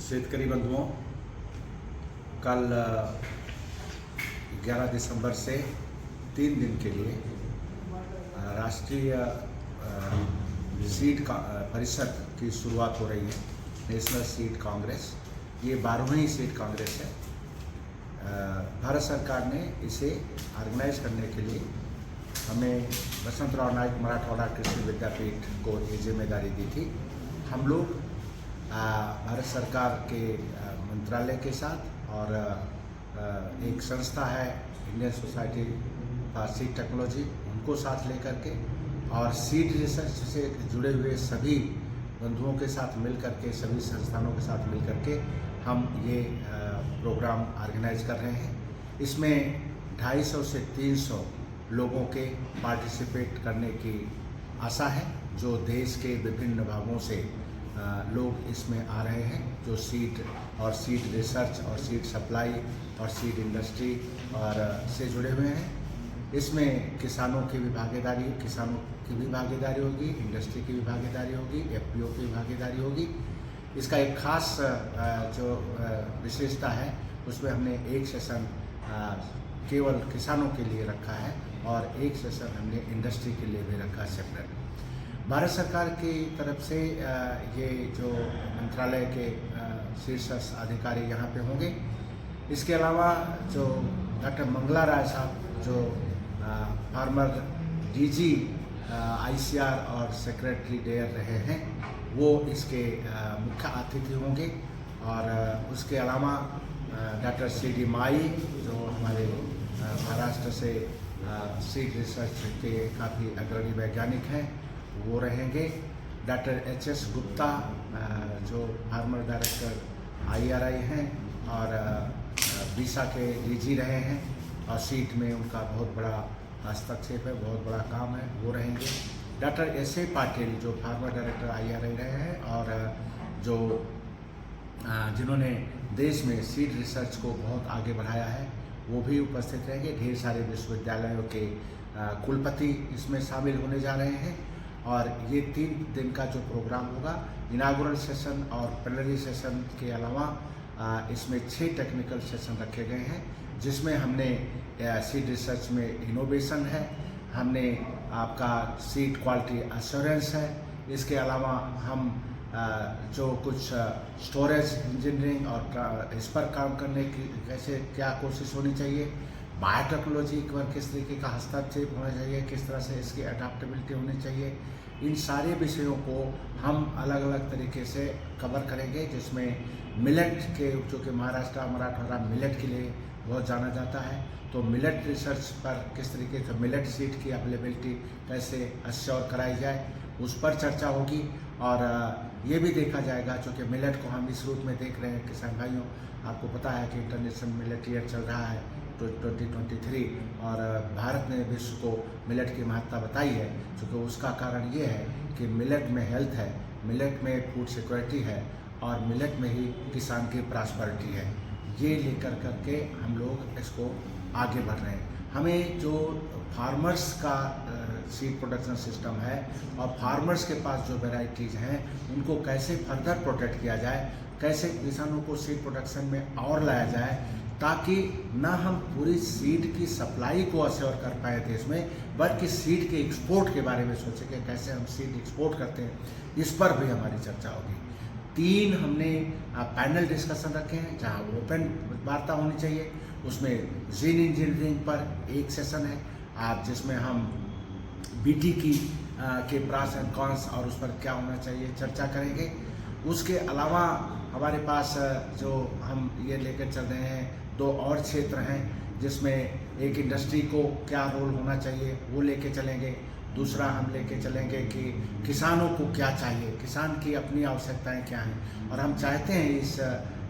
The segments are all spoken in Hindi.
शेतकरी बंधुओं, कल 11 दिसंबर से 3 दिन के लिए राष्ट्रीय सीड परिषद की शुरुआत हो रही है। नेशनल सीड कांग्रेस, ये 12वीं सीड कांग्रेस है। भारत सरकार ने इसे ऑर्गेनाइज करने के लिए हमें वसंतराव नाईक मराठवाड़ा कृषि विद्यापीठ को ये जिम्मेदारी दी थी। हम लोग भारत सरकार के मंत्रालय के साथ और एक संस्था है Indian society for seed technology, उनको साथ लेकर के और सीड रिसर्च से जुड़े हुए सभी बंधुओं के साथ मिल करके, सभी संस्थानों के साथ मिल करके हम ये प्रोग्राम ऑर्गेनाइज कर रहे हैं। इसमें 250 से 300 लोगों के पार्टिसिपेट करने की आशा है, जो देश के विभिन्न भागों से लोग इसमें आ रहे हैं, जो सीड और सीड रिसर्च और सीड सप्लाई और सीड इंडस्ट्री और से जुड़े हुए हैं। इसमें किसानों की भी भागीदारी होगी, इंडस्ट्री की भी भागीदारी होगी, एफपीओ की भी भागीदारी होगी। इसका एक खास जो विशेषता है, उसमें हमने एक सेशन केवल किसानों के लिए रखा है और एक सेशन हमने इंडस्ट्री के लिए भी रखा सेपरेट। भारत सरकार की तरफ से ये जो मंत्रालय के शीर्ष अधिकारी यहाँ पे होंगे। इसके अलावा जो डॉक्टर मंगला राय साहब, जो फार्मर डीजी आईसीआर और सेक्रेटरी डेयर रहे हैं, वो इसके मुख्य अतिथि होंगे। और उसके अलावा डॉक्टर सीडी माई, जो हमारे महाराष्ट्र से सीड रिसर्च के काफ़ी अग्रणी वैज्ञानिक हैं, वो रहेंगे। डॉक्टर एचएस गुप्ता, जो फार्मर डायरेक्टर आईआरआई हैं और बीसा के डीजी रहे हैं और सीट में उनका बहुत बड़ा हस्तक्षेप है, बहुत बड़ा काम है, वो रहेंगे। डॉक्टर एस.ए. पाटिल, जो फार्मर डायरेक्टर आईआरआई रहे हैं और जो जिन्होंने देश में सीड रिसर्च को बहुत आगे बढ़ाया है, वो भी उपस्थित रहेंगे। ढेर सारे विश्वविद्यालयों के कुलपति इसमें शामिल होने जा रहे हैं। और ये 3 दिन का जो प्रोग्राम होगा, इनागुरल सेशन और प्लेनरी सेशन के अलावा इसमें 6 टेक्निकल सेशन रखे गए हैं, जिसमें हमने सीड रिसर्च में इनोवेशन है, हमने आपका सीड क्वालिटी एश्योरेंस है। इसके अलावा हम जो कुछ स्टोरेज इंजीनियरिंग और इस पर काम करने की कैसे क्या कोशिश होनी चाहिए, बायोटेक्नोलॉजी पर किस तरीके का हस्तक्षेप होना चाहिए, किस तरह से इसकी अडाप्टेबिलिटी होनी चाहिए, इन सारे विषयों को हम अलग अलग तरीके से कवर करेंगे। जिसमें मिलेट के, जो कि महाराष्ट्र मराठवाड़ा मिलेट के लिए बहुत जाना जाता है, तो मिलेट रिसर्च पर किस तरीके से मिलेट सीड की अवेलेबिलिटी कैसे अश्योर कराई जाए, उस पर चर्चा होगी। और ये भी देखा जाएगा, चूँकि मिलेट को हम इस रूप में देख रहे हैं किसान भाइयों, आपको पता है कि इंटरनेशनल मिलेट ईयर चल रहा है 2023 और भारत ने विश्व को मिलेट की महत्ता बताई है, क्योंकि उसका कारण ये है कि मिलेट में हेल्थ है, मिलेट में फूड सिक्योरिटी है और मिलेट में ही किसान की प्रॉस्पेरिटी है। ये लेकर करके हम लोग इसको आगे बढ़ रहे हैं। हमें जो फार्मर्स का सीड प्रोडक्शन सिस्टम है और फार्मर्स के पास जो वेराइटीज़ हैं, उनको कैसे फर्दर प्रोटेक्ट किया जाए, कैसे किसानों को सीड प्रोडक्शन में और लाया जाए, ताकि न हम पूरी सीड की सप्लाई को अश्योर कर पाए देश में, बल्कि सीड के एक्सपोर्ट के बारे में सोचें कि कैसे हम सीड एक्सपोर्ट करते हैं, इस पर भी हमारी चर्चा होगी। 3 हमने पैनल डिस्कशन रखे हैं, जहां ओपन वार्ता होनी चाहिए। उसमें जीन इंजीनियरिंग पर एक सेशन है, जिसमें हम बीटी के प्रास एंड कॉन्स और उस पर क्या होना चाहिए चर्चा करेंगे। उसके अलावा हमारे पास जो हम ये लेकर चल रहे हैं, 2 और क्षेत्र हैं, जिसमें एक इंडस्ट्री को क्या रोल होना चाहिए वो लेके चलेंगे। दूसरा हम लेके चलेंगे कि किसानों को क्या चाहिए, किसान की अपनी आवश्यकताएं क्या हैं। और हम चाहते हैं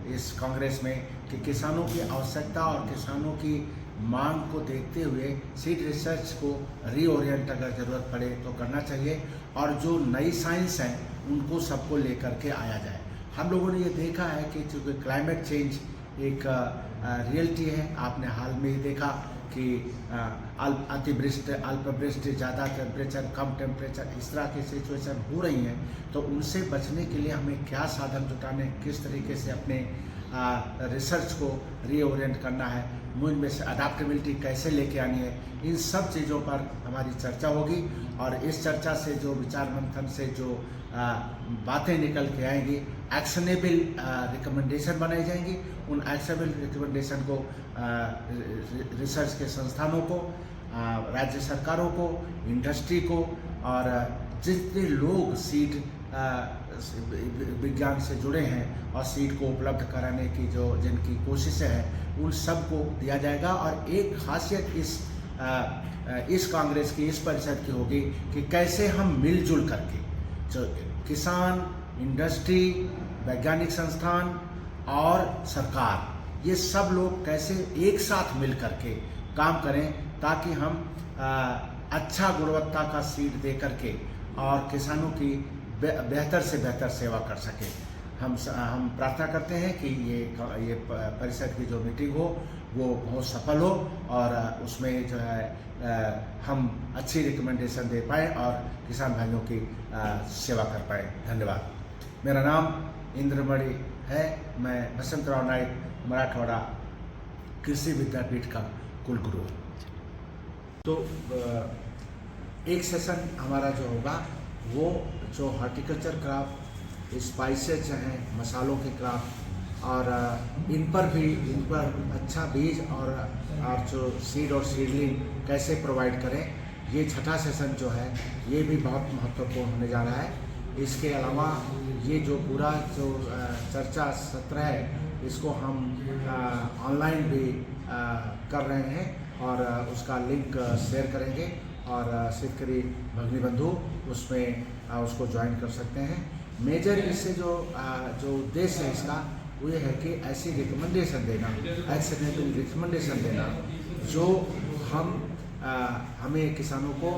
इस कांग्रेस में कि किसानों की आवश्यकता और किसानों की मांग को देखते हुए सीड रिसर्च को रीओरिएंट अगर ज़रूरत पड़े तो करना चाहिए, और जो नई साइंस हैं उनको सबको लेकर के आया जाए। हम लोगों ने ये देखा है कि चूँकि क्लाइमेट चेंज एक रियलिटी है, आपने हाल में ही देखा कि अतिवृष्टि, अल्पवृष्टि, ज़्यादा टेम्परेचर, कम टेम्परेचर, इस तरह की सिचुएशन हो रही हैं, तो उनसे बचने के लिए हमें क्या साधन जुटाने, किस तरीके से अपने रिसर्च को रीओरिएंट करना है, मून में से अडाप्टेबिलिटी कैसे लेके आनी है, इन सब चीज़ों पर हमारी चर्चा होगी। और इस चर्चा से जो विचार मंथन से जो बातें निकल के आएंगी, एक्शनेबल रिकमेंडेशन बनाई जाएंगी। उन एक्शनेबल रिकमेंडेशन को रिसर्च के संस्थानों को, राज्य सरकारों को, इंडस्ट्री को और जितने लोग सीड विज्ञान से जुड़े हैं और सीड को उपलब्ध कराने की जो जिनकी कोशिशें हैं, उन सब को दिया जाएगा। और एक खासियत इस कांग्रेस की, इस परिषद की होगी कि कैसे हम मिलजुल करके जो किसान, इंडस्ट्री, वैज्ञानिक संस्थान और सरकार, ये सब लोग कैसे एक साथ मिल करके काम करें, ताकि हम अच्छा गुणवत्ता का सीड दे करके और किसानों की बेहतर से बेहतर सेवा कर सकें। हम प्रार्थना करते हैं कि ये परिषद की जो मीटिंग हो वो बहुत सफल हो और उसमें जो है हम अच्छी रिकमेंडेशन दे पाएँ और किसान भाइयों की सेवा कर पाएँ। धन्यवाद। मेरा नाम इंद्रमणि है। मैं बसंतराव नाइक मराठवाड़ा कृषि विद्यापीठ का कुलगुरु हूँ। तो एक सेशन हमारा जो होगा वो जो हॉर्टिकल्चर क्रॉप, स्पाइसेज हैं, मसालों के क्रॉप और इन पर अच्छा बीज और जो सीड और सीडलिंग कैसे प्रोवाइड करें, ये छठा सेशन जो है ये भी बहुत महत्वपूर्ण होने जा रहा है। इसके अलावा ये जो पूरा जो चर्चा सत्र है, इसको हम ऑनलाइन भी कर रहे हैं और उसका लिंक शेयर करेंगे और शेतकरी भगिनी बंधु उसमें उसको ज्वाइन कर सकते हैं। मेजर इससे जो उद्देश्य है इसका वो ये है कि ऐसी रिकमेंडेशन देना, एक्शनेबल रिकमेंडेशन देना जो हमें किसानों को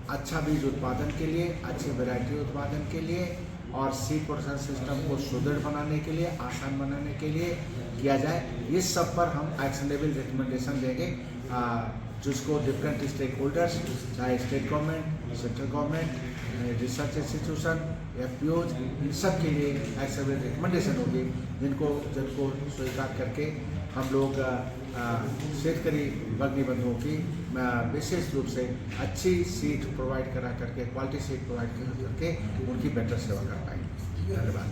अच्छा बीज उत्पादन के लिए, अच्छी वैरायटी उत्पादन के लिए और सीड प्रोडक्शन सिस्टम को सुदृढ़ बनाने के लिए, आसान बनाने के लिए किया जाए। इस सब पर हम एक्शनेबल रिकमेंडेशन देंगे, जिसको डिफरेंट स्टेक होल्डर्स, चाहे state government, central government, research institution, FPOs, इन सब के लिए एक्शनेबल रिकमेंडेशन होगी, जिनको स्वीकार करके हम लोग शेतकरी भगिनी बंधुओं की विशेष रूप से अच्छी सीड प्रोवाइड करा करके, क्वालिटी सीड प्रोवाइड करके उनकी बेटर सेवा कर पाएंगे। धन्यवाद।